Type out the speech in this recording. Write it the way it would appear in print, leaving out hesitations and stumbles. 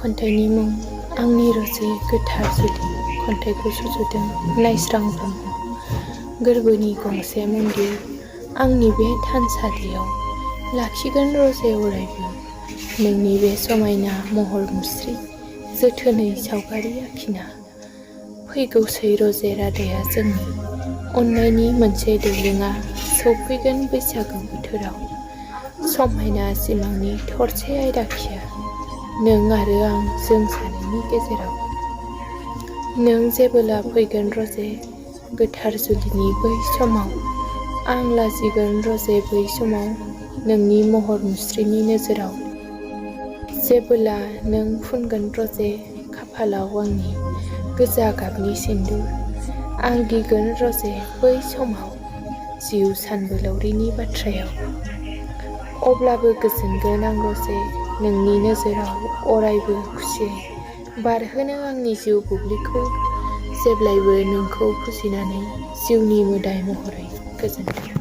खन्थाइनि मुं आंनि रजे गोथार जुलि खन्थाइखौ सुजुदों नायस्रां ब्रह्म। गोरबोनि गंसे मन्दिर आंनि बे थानसालियाव लाखिगोन रजे अरायबो नोंनि बे समायना महर मुस्रि जोथोनै सावगारि आखिना। फैगौसै रजे रादाया जोंनि अननायनि मोनसे दोलैङा सौफैगोन बैसागु बोथोराव। समायना सिमांनि थरसे आयदाखिया नों आरो आं जों सानैनि गेजेराव। नों जेबोला फैगोन रजे गोथार जुलिनि बै समाव आं लाजिगोन रजे बै समाव नोंनि महर मुस्रिनि नोजोराव। जेबोला नों फुनगोन रजे खाफालाव आंनि गोजा गाबनि सिन्दुर आं गिगोन रजे बै समाव जिउ सानबोलावरिनि बाथ्रायाव। अब्लाबो गोजोनगोन आं रजे नोंनि नोजोराव अरायबो खुसियै बारहोनो आंनि जिउ बुब्लिखौ जेब्लायबो नोंखौ फुजिनानै जिउनि मोदाय महरै। गोजोन्थों।